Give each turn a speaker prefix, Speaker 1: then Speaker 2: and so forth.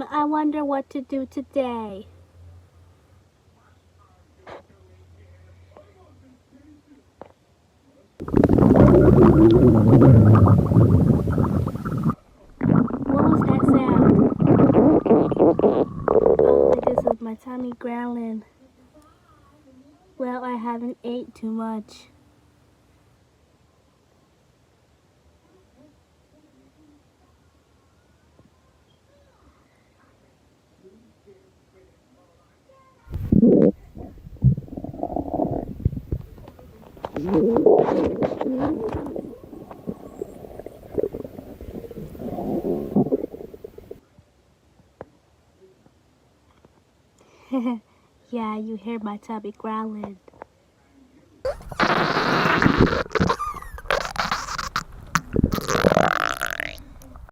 Speaker 1: I wonder what to do today. What was that sound? Oh, this is my tummy growling. Well, I haven't ate too much. Yeah, you hear my tummy growling.